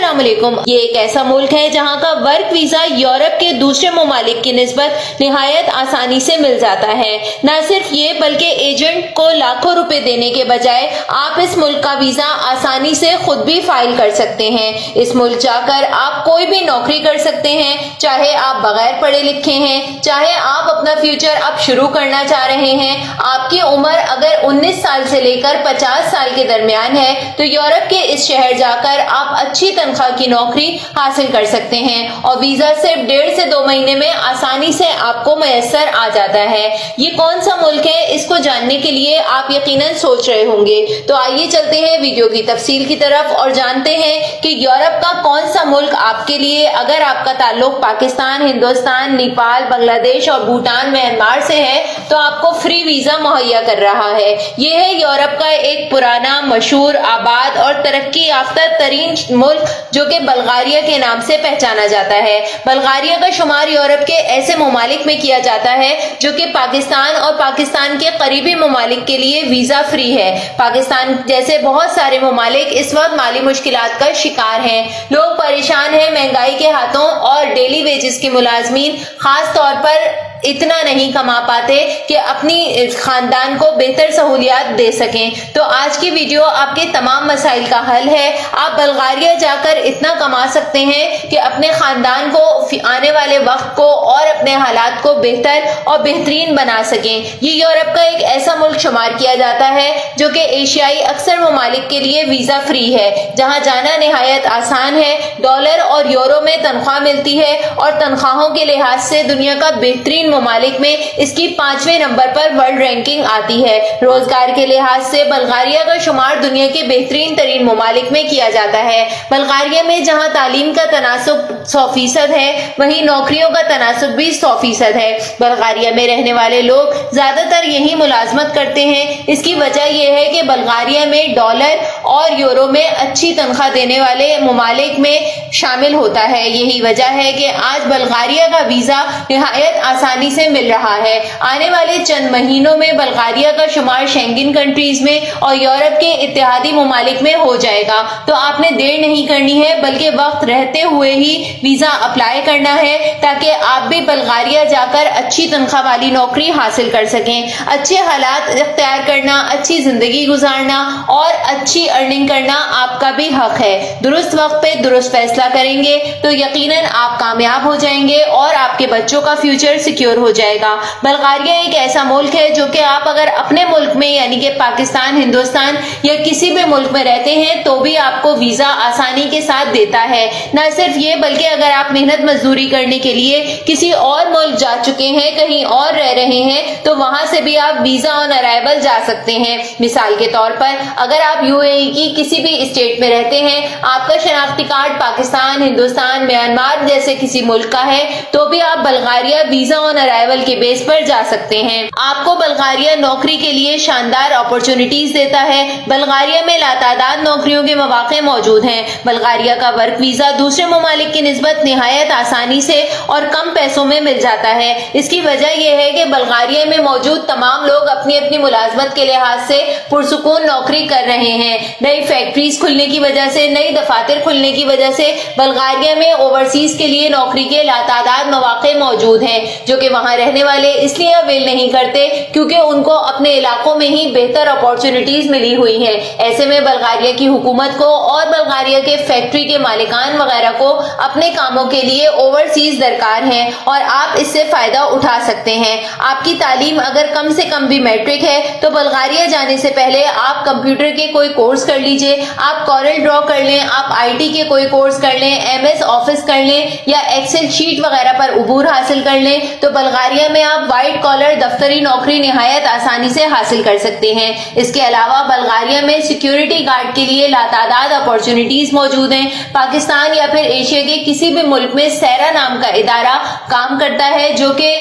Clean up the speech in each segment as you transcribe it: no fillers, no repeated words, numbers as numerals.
अस्सलाम वालेकुम। ये एक ऐसा मुल्क है जहाँ का वर्क वीजा यूरोप के दूसरे ममालिक की निस्बत निहायत आसानी से मिल जाता है। न सिर्फ ये बल्कि एजेंट को लाखों रुपए देने के बजाय आप इस मुल्क का वीजा आसानी से खुद भी फाइल कर सकते हैं। इस मुल्क जाकर आप कोई भी नौकरी कर सकते हैं, चाहे आप बगैर पढ़े लिखे हैं, चाहे आप अपना फ्यूचर अब शुरू करना चाह रहे हैं। आपकी उम्र अगर 19 साल से लेकर 50 साल के दरमियान है तो यूरोप के इस शहर जाकर आप अच्छी तनख्वाह की नौकरी हासिल कर सकते हैं और वीजा सिर्फ 1.5 से 2 महीने में आसानी से आपको मैसर आ जाता है। ये कौन सा मुल्क है, इसको जानने के लिए आप यकीनन सोच रहे होंगे। तो आइए चलते हैं वीडियो की तफसील की तरफ और जानते हैं कि यूरोप का कौन सा मुल्क आपके लिए, अगर आपका ताल्लुक पाकिस्तान, हिंदुस्तान, नेपाल, बांग्लादेश और भूटान, म्यांमार से है, तो आपको फ्री वीजा मुहैया कर रहा है। ये है यूरोप का एक पुराना, मशहूर, आबाद और तरक्की याफ्ता तरीन मुल्क जो कि बल्गारिया के नाम से पहचाना जाता है। बल्गारिया का शुमार यूरोप के ऐसे ममालिक में किया जाता है जो कि पाकिस्तान और पाकिस्तान के करीबी ममालिक के लिए वीजा फ्री है। पाकिस्तान जैसे बहुत सारे ममालिक इस वक्त माली मुश्किलात का शिकार हैं। लोग परेशान हैं महंगाई के हाथों और डेली वेजेस के मुलाजमीन खास तौर पर इतना नहीं कमा पाते कि अपनी खानदान को बेहतर सहूलियात दे सकें। तो आज की वीडियो आपके तमाम मसाइल का हल है। आप बल्गारिया जाकर इतना कमा सकते हैं कि अपने खानदान को आने वाले वक्त को और अपने हालात को बेहतर और बेहतरीन बना सकें। ये यूरोप का एक ऐसा मुल्क शुमार किया जाता है जो कि एशियाई अक्सर ममालिक के लिए वीजा फ्री है, जहां जाना निहायत आसान है। डॉलर और यूरो में तनख्वाह मिलती है और तनख्वाहों के लिहाज से दुनिया का बेहतरीन ममालिक में इसकी 5वें नंबर पर वर्ल्ड रैंकिंग आती है। रोजगार के लिहाज से बल्गारिया का शुमार दुनिया के बेहतरीन तरीन ममालिक में किया जाता है। बल्गारिया में जहां तालीम का तनासुब 100% है, वहीं नौकरियों का तनासुब भी 100% है। बल्गारिया में रहने वाले लोग ज्यादातर यही मुलाजमत करते हैं। इसकी वजह यह है कि बल्गारिया में डॉलर और यूरो में अच्छी तनख्वाह देने वाले ममालिक में शामिल होता है। यही वजह है कि आज बल्गारिया का वीजा निहायत आसानी से मिल रहा है। आने वाले चंद महीनों में बल्गारिया का शुमार शेंगन कंट्रीज में और यूरोप के इत्तेहादी ममालिक में हो जाएगा। तो आपने देर नहीं करनी है, बल्कि वक्त रहते हुए ही वीजा अप्लाई करना है ताकि आप भी बल्गारिया जाकर अच्छी तनख्वाह वाली नौकरी हासिल कर सकें। अच्छे हालात इख्तियार करना, अच्छी जिंदगी गुजारना और अच्छी अर्निंग करना आपका भी हक है। दुरुस्त वक्त पे दुरुस्त फैसला करेंगे तो यकीनन आप कामयाब हो जाएंगे और आपके बच्चों का फ्यूचर सिक्योर हो जाएगा। बल्गारिया एक ऐसा मुल्क है जो कि आप अगर अपने मुल्क में यानी कि पाकिस्तान, हिंदुस्तान या किसी भी मुल्क में रहते हैं तो भी आपको वीजा आसानी के साथ देता है। न सिर्फ ये बल्कि अगर आप मेहनत मजदूरी करने के लिए किसी और मुल्क जा चुके हैं, कहीं और रह रहे हैं, तो वहां से भी आप वीजा ऑन अराइवल जा सकते हैं। मिसाल के तौर पर अगर आप यूएई की किसी भी स्टेट में रहते हैं, आपका शनाख्ती कार्ड पाकिस्तान, हिंदुस्तान, म्यांमार जैसे किसी मुल्क का है, तो भी आप बल्गारिया वीजा ऑन अराइवल के बेस पर जा सकते हैं। आपको बल्गारिया नौकरी के लिए शानदार अपॉर्चुनिटीज देता है। बल्गारिया में लातादाद नौकरियों के मौके मौजूद हैं। बल्गारिया का वर्क वीजा दूसरे ममालिक की निस्बत निहायत आसानी से और कम पैसों में मिल जाता है। इसकी वजह यह है कि बल्गारिया में मौजूद तमाम लोग अपनी अपनी मुलाजमत के लिहाज से पुरसुकून नौकरी कर रहे हैं। नई फैक्ट्रीज खुलने की वजह से, नई दफातर खुलने की वजह से बल्गारिया में ओवरसीज के लिए नौकरी के लातादाद मौके मौजूद हैं, जो कि वहां रहने वाले इसलिए अवेल नहीं करते क्योंकि उनको अपने इलाकों में ही बेहतर अपॉर्चुनिटीज मिली हुई हैं। ऐसे में बल्गारिया की हुकूमत को और बल्गारिया के फैक्ट्री के मालिकान वगैरह को अपने कामों के लिए ओवरसीज दरकार है और आप इससे फायदा उठा सकते हैं। आपकी तालीम अगर कम से कम भी मैट्रिक है तो बल्गारिया जाने से पहले आप कंप्यूटर के कोई कोर्स कर लीजिए, आप कॉरल ड्रॉ कर लें, आप IT के कोई कोर्स कर लें, MS ऑफिस कर लें या एक्सेल शीट वगैरह पर उबूर हासिल कर लें, तो बल्गारिया में आप व्हाइट कॉलर दफ्तरी नौकरी निहायत आसानी से हासिल कर सकते हैं। इसके अलावा बल्गारिया में सिक्योरिटी गार्ड के लिए लातादाद अपॉर्चुनिटीज मौजूद हैं। पाकिस्तान या फिर एशिया के किसी भी मुल्क में सैरा नाम का इदारा काम करता है जो कि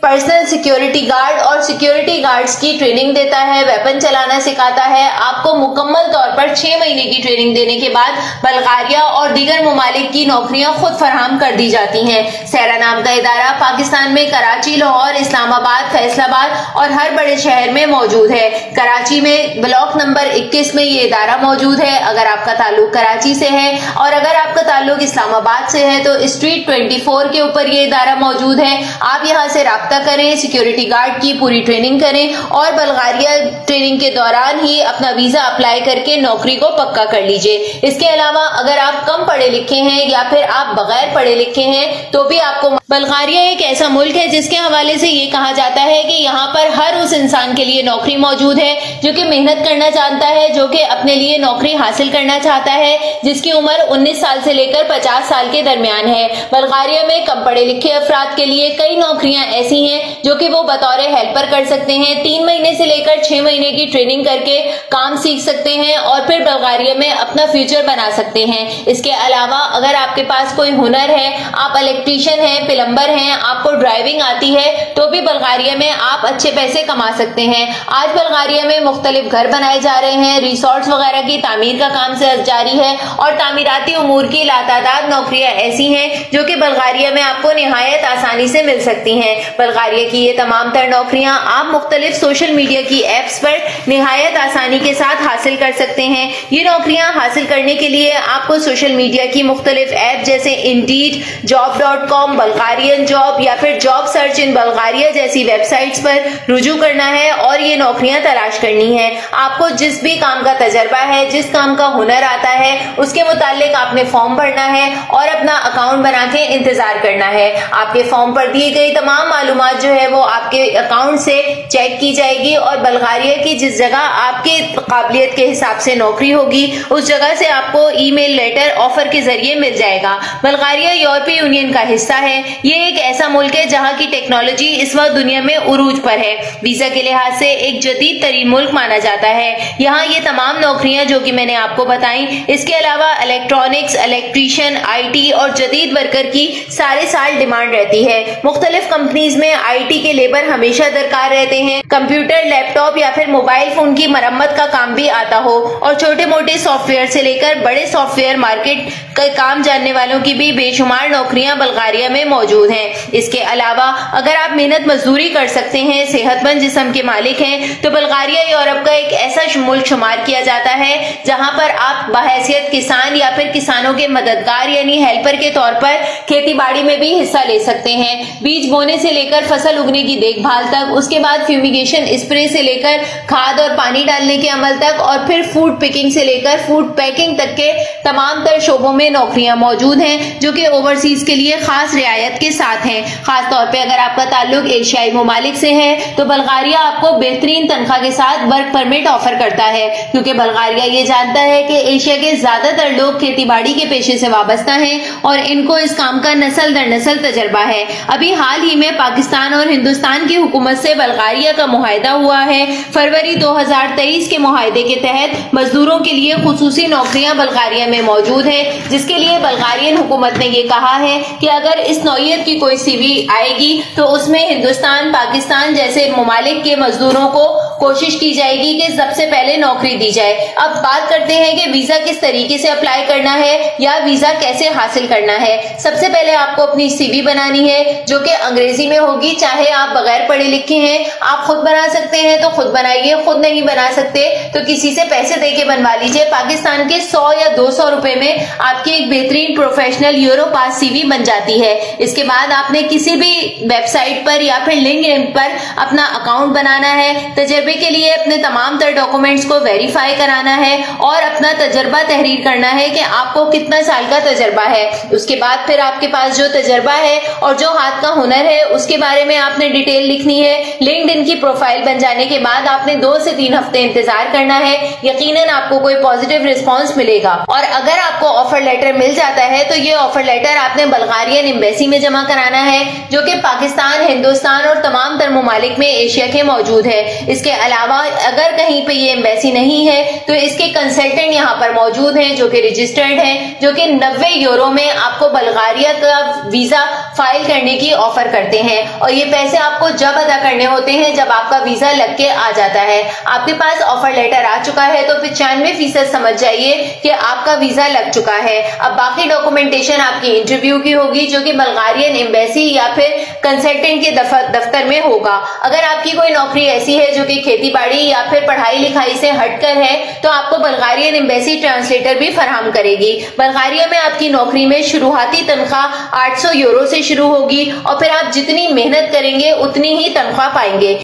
पर्सनल सिक्योरिटी गार्ड और सिक्योरिटी गार्ड्स की ट्रेनिंग देता है, वेपन चलाना सिखाता है। आपको मुकम्मल तौर पर 6 महीने की ट्रेनिंग देने के बाद बल्गारिया और दीगर ममालिक की नौकरियां खुद फराहम कर दी जाती हैं। सहरा नाम का इदारा पाकिस्तान में कराची, लाहौर, इस्लामाबाद, फैसलाबाद और हर बड़े शहर में मौजूद है। कराची में ब्लॉक नंबर 21 में ये इदारा मौजूद है। अगर आपका ताल्लुक कराची से है और अगर आपका ताल्लुक इस्लामाबाद से है तो स्ट्रीट 24 के ऊपर ये इदारा मौजूद है। आप यहाँ से राब्ता करें, सिक्योरिटी गार्ड की पूरी ट्रेनिंग करें और बल्गारिया ट्रेनिंग के दौरान ही अपना वीजा अप्लाई करके नौकरी को पक्का कर लीजिए। इसके अलावा अगर आप कम पढ़े लिखे हैं या फिर आप बगैर पढ़े लिखे हैं तो भी आपको बल्गारिया एक ऐसा मुल्क है जिसके हवाले से ये कहा जाता है कि यहाँ पर हर उस इंसान के लिए नौकरी मौजूद है जो कि मेहनत करना जानता है, जो कि अपने लिए नौकरी हासिल करना चाहता है, जिसकी उम्र 19 साल से लेकर 50 साल के दरमियान है। बल्गारिया में कम पढ़े लिखे अफराद के लिए कई नौकरियां ऐसी हैं जो कि वो बतौर हेल्पर कर सकते हैं। 3 महीने से लेकर 6 महीने की ट्रेनिंग करके काम सीख सकते हैं और फिर बल्गारिया में अपना फ्यूचर बना सकते हैं। इसके अलावा अगर आपके पास कोई हुनर है, आप इलेक्ट्रीशियन हैं, प्लम्बर हैं, आपको ड्राइविंग आती है तो भी बल्गारिया में आप अच्छे पैसे कमा सकते हैं। आज बल्गारिया में मुख्तलिफ घर बनाए जा रहे हैं, रिसोर्ट्स वगैरह की तामीर का काम जारी है और तामीराती उमूर की लातादाद नौकरियां ऐसी हैं जो कि बल्गारिया में आपको निहायत आसानी से मिल सकती हैं। बल्गारिया की ये तमाम तर नौकरियां आप मुख्तलिफ सोशल मीडिया की एप्स पर निहायत आसानी के साथ हासिल कर सकते हैं। ये नौकरियां हासिल करने के लिए आपको सोशल मीडिया की मुख्तलिफ ऐप जैसे इंडीड, job.com, बल्गारियन जॉब या फिर जॉब सर्च इन बल्गारिया जैसी वेबसाइट्स पर रुजू करना है और ये नौकरियां तलाश करनी है। आपको जिस भी काम का तजर्बा है, जिस काम का हुनर आता है, उसके मुतालिक आपने फॉर्म भरना है और अपना अकाउंट बना के इंतजार करना है। आपके फॉर्म पर दी गई तमाम मालूमात जो है वो आपके अकाउंट से चेक की जाएगी और बल्गारिया की जिस जगह आपके काबिलियत के हिसाब से नौकरी होगी उस जगह से आपको ईमेल लेटर ऑफर के जरिए मिल जाएगा। बल्गारिया यूरोपीय यूनियन का हिस्सा है। ये एक ऐसा मुल्क है जहां की टेक्नोलॉजी इस वक्त दुनिया में उरूज पर है। वीजा के लिहाज से एक जदीद तरीन मुल्क माना जाता है। यहाँ ये तमाम नौकरियां जो कि मैंने आपको बताई, इसके अलावा इलेक्ट्रॉनिक्स, इलेक्ट्रीशियन, IT और जदीद वर्कर की सारे साल डिमांड रहती है। मुख्तलिफ कंपनीज में IT के लेबर हमेशा दरकार रहते हैं। कंप्यूटर, लैपटॉप या फिर मोबाइल फोन की मरम्मत का काम भी आता हो और छोटे मोटे सॉफ्टवेयर से लेकर बड़े सॉफ्टवेयर मार्केट का काम जानने वालों की भी बेशुमार नौकरियां बल्गारिया में मौजूद हैं। इसके अलावा अगर आप मेहनत मजदूरी कर सकते हैं, सेहतमंद जिस्म के मालिक हैं तो बल्गारिया यूरोप का एक ऐसा मुल्क शुमार किया जाता है जहां पर आप बहैसियत किसान या फिर किसानों के मददगार यानी हेल्पर के तौर पर खेती बाड़ी में भी हिस्सा ले सकते हैं। बीज बोने से लेकर फसल उगने की देखभाल तक, उसके बाद फ्यूमिगेशन स्प्रे से लेकर खाद और पानी डालने के अमल तक और फिर फूड पिकिंग से लेकर फूड पैकिंग तक के तमाम तर शोबों में नौकरियां मौजूद हैं जो कि ओवरसीज के लिए खास रियायत के साथ हैं। खास तौर पे अगर आपका ताल्लुक एशियाई ममालिक से है तो बल्गारिया आपको बेहतरीन तनख्वाह के साथ वर्क परमिट ऑफर करता है, क्योंकि बल्गारिया ये जानता है कि एशिया के ज्यादातर लोग खेती बाड़ी के पेशे से वाबस्ता हैं और इनको इस काम का नस्ल दर नस्ल तजर्बा है। अभी हाल ही में पाकिस्तान और हिंदुस्तान की हुकूमत से बल्गारिया का मुआहिदा हुआ है। फरवरी 2023 के मुआहिदे के तहत मजदूरों के लिए खुसूसी नौकरियां बल्गारिया में मौजूद है, जिसके लिए बल्गारियन हुकूमत ने ये कहा है कि अगर इस नौइयत की कोई CV आएगी तो उसमें हिंदुस्तान, पाकिस्तान जैसे ममालिक के मजदूरों को कोशिश की जाएगी कि सबसे पहले नौकरी दी जाए। अब बात करते हैं कि वीजा किस तरीके से अप्लाई करना है या वीजा कैसे हासिल करना है। सबसे पहले आपको अपनी CV बनानी है जो कि अंग्रेजी में होगी। चाहे आप बगैर पढ़े लिखे हैं, आप खुद बना सकते हैं तो खुद बनाइए, खुद नहीं बना सकते तो किसी से पैसे देके बनवा लीजिए। पाकिस्तान के 100 या 200 रुपए में आपकी एक बेहतरीन प्रोफेशनल यूरोपास CV बन जाती है। इसके बाद आपने किसी भी वेबसाइट पर या फिर लिंक्डइन पर अपना अकाउंट बनाना है। तजर्बे के लिए अपने तमाम तर डॉक्यूमेंट्स को वेरीफाई कराना है और अपना तजर्बा तहरीर करना है कि आपको कितना साल का तजर्बा है। उसके बाद फिर आपके पास जो तजर्बा है और जो हाथ का हुनर है उसके बारे में आपने डिटेल लिखनी है। लिंक्डइन की प्रोफाइल बन जाने के बाद आपने 2 से 3 हफ्ते इंतजार करना है। यकीनन आपको कोई पॉजिटिव रिस्पॉन्स मिलेगा और अगर आपको ऑफर लेटर मिल जाता है तो ये ऑफर लेटर आपने बल्गारियन एम्बेसी में जमा कराना है जो कि पाकिस्तान, हिंदुस्तान और तमाम तर ममालिक में एशिया के मौजूद है। इसके علاوہ اگر کہیں پہ یہ ایمبیسی نہیں ہے تو اس کے کنسلٹنٹ یہاں پر موجود ہیں جو کہ رجسٹرڈ ہیں، جو کہ 90 یورو میں آپ کو بلغاریہ کا ویزا فائل کرنے کی آفر کرتے ہیں، اور یہ پیسے آپ کو جب ادا کرنے ہوتے ہیں جب آپ کا ویزا لگ کے آ جاتا ہے۔ آپ کے پاس آفر لیٹر آ چکا ہے تو 95% سمجھ جائیے کہ آپ کا ویزا لگ چکا ہے۔ اب باقی ڈاکومنٹیشن آپ کی انٹرویو کی ہوگی جو کہ بلغارین ایمبیسی یا پھر کنسلٹنٹ کے دفتر میں ہوگا۔ اگر آپ کی کوئی نوکری ایسی ہے جو کہ کھیتی باڑی یا پھر پڑھائی لکھائی سے ہٹ کر ہے تو آپ کو بلغارین ایمبیسی ٹرانسلیٹر بھی فراہم کرے گی۔ بلغاریہ میں آپ کی نوکری میں شروعاتی تنخواہ 800 یورو سے شروع ہوگی، اور پھر آپ جتنی محنت کریں گے اتنی ہی تنخواہ پائیں گے۔